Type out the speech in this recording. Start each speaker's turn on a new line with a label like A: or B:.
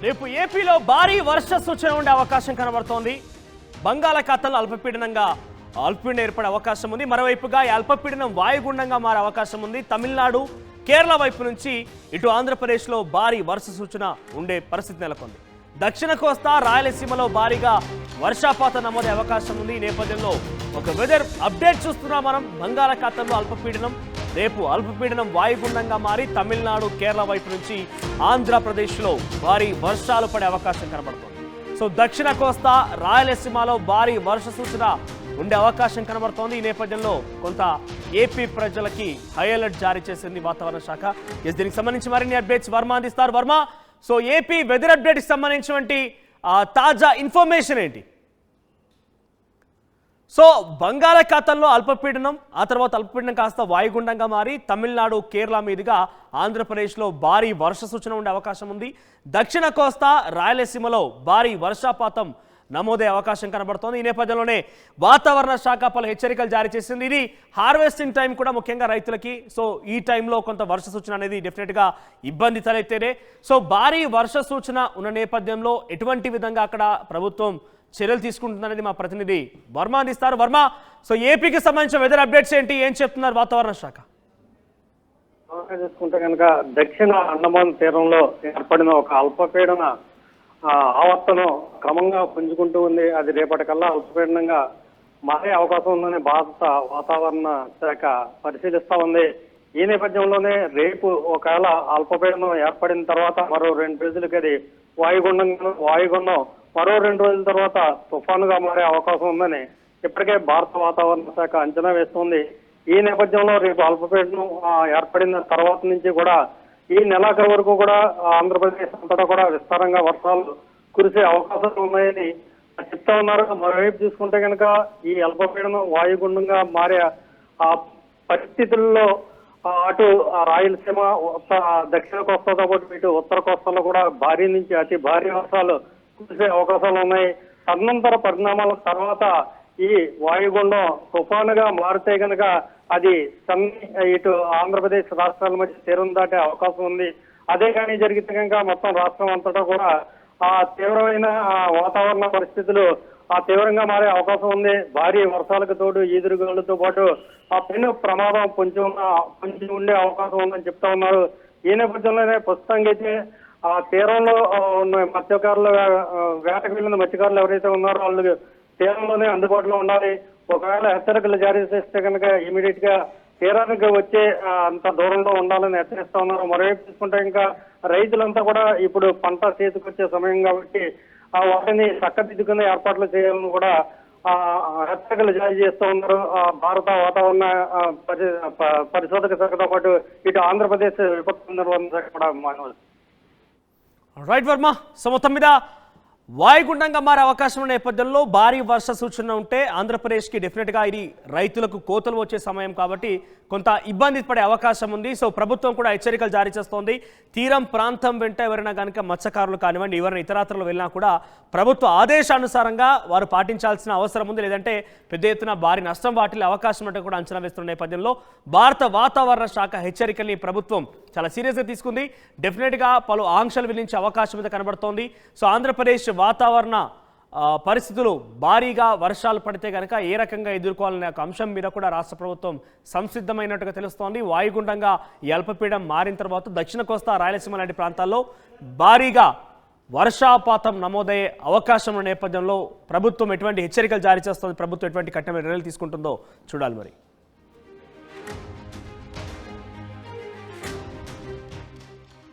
A: రేపు ఏపీలో భారీ వర్ష సూచన ఉండే అవకాశం కనబడుతోంది. బంగాళాఖాతంలో అల్పపీడనం ఏర్పడే అవకాశం ఉంది. మరోవైపుగా ఈ అల్పపీడనం వాయుగుండంగా మారే అవకాశం ఉంది. తమిళనాడు, కేరళ వైపు నుంచి ఇటు ఆంధ్రప్రదేశ్లో భారీ వర్ష సూచన ఉండే పరిస్థితి నెలకొంది. దక్షిణ కోస్తా, రాయలసీమలో భారీగా వర్షపాతం నమోదే అవకాశం ఉంది. ఈ నేపథ్యంలో ఒక వెదర్ అప్డేట్ చూస్తున్నాం మనం. బంగాళాఖాతంలో అల్పపీడనం, రేపు అల్పపీడనం వాయుగుండంగా మారి తమిళనాడు, కేరళ వైపు నుంచి ఆంధ్రప్రదేశ్లో భారీ వర్షాలు పడే అవకాశం కనబడుతుంది. సో దక్షిణ కోస్తా, రాయలసీమలో భారీ వర్ష సూచన ఉండే అవకాశం కనబడుతోంది. ఈ నేపథ్యంలో కొంత ఏపీ ప్రజలకి హై అలర్ట్ జారీ చేసింది వాతావరణ శాఖ. దీనికి సంబంధించి మరిన్ని అప్డేట్స్ వర్మ అందిస్తారు. వర్మ, సో ఏపీ వెదర్ అప్డేట్కి సంబంధించినటువంటి తాజా ఇన్ఫర్మేషన్ ఏంటి? సో బంగాళాఖాతంలో అల్పపీడనం, ఆ తర్వాత అల్పపీడనం కాస్త వాయుగుండంగా మారి తమిళనాడు, కేరళ మీదుగా ఆంధ్రప్రదేశ్లో భారీ వర్ష సూచన ఉండే అవకాశం ఉంది. దక్షిణ కోస్తా, రాయలసీమలో భారీ వర్షపాతం నమోదే అవకాశం కనబడుతోంది. ఈ నేపథ్యంలోనే వాతావరణ శాఖ పలు హెచ్చరికలు జారీ చేసింది. ఇది హార్వెస్టింగ్ టైం కూడా ముఖ్యంగా రైతులకి. సో ఈ టైంలో కొంత వర్ష సూచన అనేది డెఫినెట్గా ఇబ్బంది తలెత్తేనే. సో భారీ వర్ష సూచన ఉన్న నేపథ్యంలో ఎటువంటి విధంగా అక్కడ ప్రభుత్వం చర్యలు తీసుకుంటుందనేది మా ప్రతినిధి వర్మ అందిస్తారు. వర్మ, సో ఏపీకి సంబంధించిన వెదర్ అప్డేట్స్ ఏంటి, ఏం చెప్తున్నారు వాతావరణ శాఖ?
B: చూసుకుంటే కనుక దక్షిణ అండమాన్ తీరంలో ఏర్పడిన ఒక అల్పపీడన ఆవర్తనం క్రమంగా పుంజుకుంటూ ఉంది. అది రేపటికల్లా అల్పపీడనంగా మారే అవకాశం ఉందని భారత వాతావరణ శాఖ పరిశీలిస్తా ఉంది. ఈ నేపథ్యంలోనే రేపు ఒకవేళ అల్పపీడనం ఏర్పడిన తర్వాత మరో 2 రోజులకి అది వాయుగుండం మరో 2 రోజుల తర్వాత తుఫానుగా మారే అవకాశం ఉందని ఇప్పటికే భారత వాతావరణ శాఖ అంచనా వేస్తుంది. ఈ నేపథ్యంలో రేపు అల్పపీడనం ఏర్పడిన తర్వాత నుంచి కూడా ఈ నెలాఖరు వరకు కూడా ఆంధ్రప్రదేశ్ అంతటా కూడా విస్తారంగా వర్షాలు కురిసే అవకాశాలు ఉన్నాయని చెప్తా ఉన్నారు. మరోవైపు చూసుకుంటే కనుక ఈ అల్పపీడనం వాయుగుండంగా మారే పరిస్థితుల్లో అటు రాయలసీమ, దక్షిణ కోస్తాతో పాటు ఇటు ఉత్తర కోస్తాలో కూడా భారీ నుంచి అతి భారీ వర్షాలు కురిసే అవకాశాలు ఉన్నాయి. తదనంతర పరిణామాల తర్వాత ఈ వాయుగుండం తుఫానుగా మారితే కనుక అది ఇటు ఆంధ్రప్రదేశ్ రాష్ట్రాల మధ్య తీరం దాటే అవకాశం ఉంది. అదే కానీ జరిగితే కనుక మొత్తం రాష్ట్రం అంతటా కూడా తీవ్రమైన వాతావరణ పరిస్థితులు తీవ్రంగా మారే అవకాశం ఉంది. భారీ వర్షాలకు తోడు ఈదురుగాలులతో పాటు పెను ప్రమాదం పొంచి ఉండే అవకాశం ఉందని చెప్తా ఉన్నారు. ఈ నేపథ్యంలోనే ప్రస్తుతానికి అయితే తీరంలో ఉన్న మత్స్యకారులు, వేటకు వెళ్ళిన మత్స్యకారులు ఎవరైతే ఉన్నారో వాళ్ళు తీరంలోనే అందుబాటులో ఉండాలి. ఒకవేళ హెచ్చరికలు జారీ చేస్తే కనుక ఇమీడియట్ గా తీరానికి వచ్చే అంత దూరంలో ఉండాలని హెచ్చరిస్తా ఉన్నారు. మరోవైపు చూసుకుంటే ఇంకా రైతులంతా కూడా ఇప్పుడు పంట చేతికొచ్చే సమయం కాబట్టి వాటిని చక్కదిద్దుకునే ఏర్పాట్లు చేయాలని కూడా హెచ్చరికలు జారీ చేస్తూ ఉన్నారు. భారత వాతావరణ పరిశోధక శాఖతో పాటు ఇటు ఆంధ్రప్రదేశ్ విపత్తు నిర్వహణ శాఖ కూడా మానవులు.
A: రైట్ వర్మ, సో మొత్తం మీద వాయుగుండంగా మారే అవకాశం ఉన్న నేపథ్యంలో భారీ వర్ష సూచన ఉంటే ఆంధ్రప్రదేశ్కి డెఫినెట్గా ఇది రైతులకు కోతలు వచ్చే సమయం కాబట్టి కొంత ఇబ్బంది పడే అవకాశం ఉంది. సో ప్రభుత్వం కూడా హెచ్చరికలు జారీ చేస్తోంది. తీరం ప్రాంతం వెంట ఎవరైనా కనుక మత్స్యకారులు కానివ్వండి, ఎవరైనా ఇతరత్రలు వెళ్ళినా కూడా ప్రభుత్వ ఆదేశానుసారంగా వారు పాటించాల్సిన అవసరం ఉంది. లేదంటే పెద్ద ఎత్తున భారీ నష్టం వాటిల్లే అవకాశం అంటే కూడా అంచనా వేస్తున్న నేపథ్యంలో భారత వాతావరణ శాఖ హెచ్చరికల్ని ప్రభుత్వం చాలా సీరియస్గా తీసుకుంది. డెఫినెట్గా పలు ఆంక్షలు విధించే అవకాశం మీద కనబడుతోంది. సో ఆంధ్రప్రదేశ్ వాతావరణ పరిస్థితులు భారీగా వర్షాలు పడితే కనుక ఏ రకంగా ఎదుర్కోవాలనే ఒక అంశం మీద కూడా రాష్ట్ర ప్రభుత్వం సంసిద్ధమైనట్టుగా తెలుస్తోంది. వాయుగుండంగా ఈ అల్పపీడనం మారిన తర్వాత దక్షిణ కోస్తా, రాయలసీమ లాంటి ప్రాంతాల్లో భారీగా వర్షాపాతం నమోదయ్యే అవకాశం ఉన్న నేపథ్యంలో ప్రభుత్వం ఎటువంటి హెచ్చరికలు జారీ చేస్తుంది, ప్రభుత్వం ఎటువంటి కఠినమైన నిర్ణయాలు తీసుకుంటుందో చూడాలి మరి.